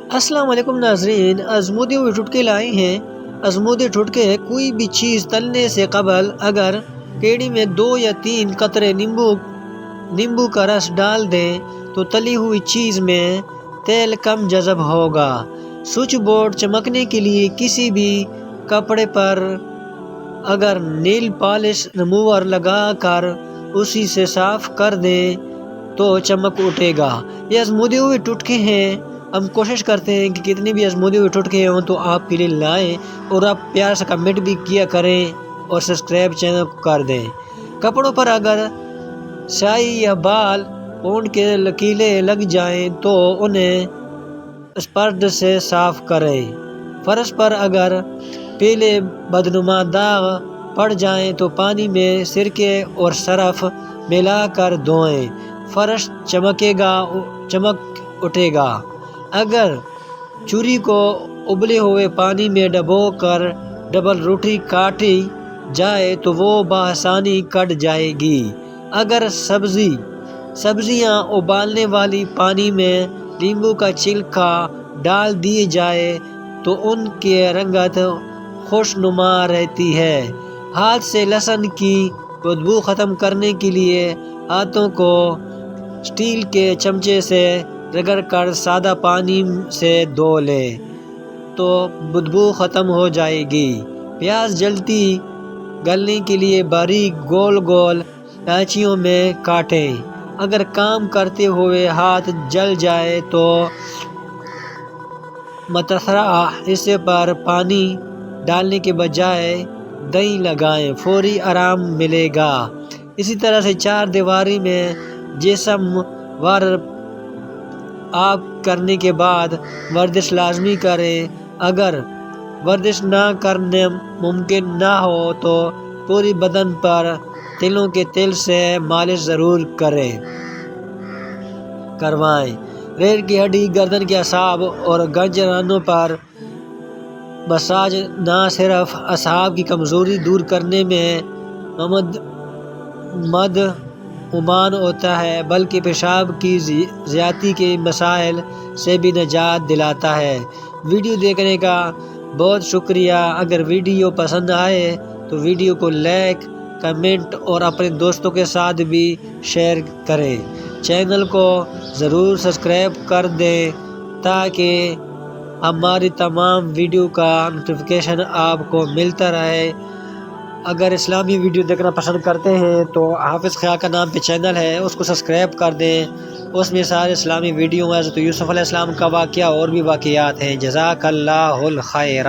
السلام علیکم ناظرین، ازمودی ہوئے ٹھٹکے لائے ہیں۔ ازمودی ٹھٹکے کوئی بھی چیز تلنے سے قبل اگر کیڑی میں 2 یا 3 قطرے نیمبو کا رس ڈال دیں تو تلی ہوئی چیز میں تیل کم جذب ہوگا۔ سوئچ بورڈ چمکنے کے لیے کسی بھی کپڑے پر اگر نیل پالش ریموور لگا کر اسی سے صاف کر دیں تو چمک اٹھے گا۔ یہ ازمودے ہوئے ٹوٹکے ہیں۔ ہم کوشش کرتے ہیں کہ کتنے بھی ازمودے ہوئے ٹوٹکے ہوں تو آپ کے لیے لائیں، اور آپ پیار سے کمنٹ بھی کیا کریں اور سبسکرائب چینل کو کر دیں۔ کپڑوں پر اگر سیاہی یا بال پونڈ کے لکیریں لگ جائیں تو انہیں اسپرڈ سے صاف کریں۔ فرش پر اگر پیلے بدنما داغ پڑ جائیں تو پانی میں سرکے اور سرف ملا کر دھوئیں، فرش چمک اٹھے گا۔ اگر چوری کو ابلے ہوئے پانی میں ڈبو کر ڈبل روٹی کاٹی جائے تو وہ بآسانی کٹ جائے گی۔ اگر سبزیاں ابالنے والی پانی میں لیمبو کا چھلکا ڈال دی جائے تو ان کی رنگت خوشنما رہتی ہے۔ ہاتھ سے لہسن کی بدبو ختم کرنے کے لیے ہاتھوں کو اسٹیل کے چمچے سے رگڑ کر سادہ پانی سے دھو لیں تو بدبو ختم ہو جائے گی۔ پیاز جلدی گلنے کے لیے باریک گول الائچیوں میں کاٹیں۔ اگر کام کرتے ہوئے ہاتھ جل جائے تو متاثرہ حصے پر پانی ڈالنے کے بجائے دہی لگائیں، فوری آرام ملے گا۔ اسی طرح سے چار دیواری میں جسم ورزش آپ کرنے کے بعد ورزش لازمی کریں۔ اگر ورزش نہ کرنا ممکن نہ ہو تو پوری بدن پر تلوں کے تیل سے مالش ضرور کروائیں۔ ریڑھ کی ہڈی، گردن کے اعصاب اور گنجانوں پر مساج نہ صرف اعصاب کی کمزوری دور کرنے میں مدعومان ہوتا ہے بلکہ پیشاب کی زیادتی کے مسائل سے بھی نجات دلاتا ہے۔ ویڈیو دیکھنے کا بہت شکریہ۔ اگر ویڈیو پسند آئے تو ویڈیو کو لائک، کمنٹ اور اپنے دوستوں کے ساتھ بھی شیئر کریں۔ چینل کو ضرور سبسکرائب کر دیں تاکہ ہماری تمام ویڈیو کا نوٹیفیکیشن آپ کو ملتا رہے۔ اگر اسلامی ویڈیو دیکھنا پسند کرتے ہیں تو حافظ خیا کا نام پہ چینل ہے، اس کو سبسکرائب کر دیں۔ اس میں سارے اسلامی ویڈیو ہیں، حضرت یوسف علیہ السلام کا واقعہ اور بھی واقعات ہیں۔ جزاک اللہ الخیر۔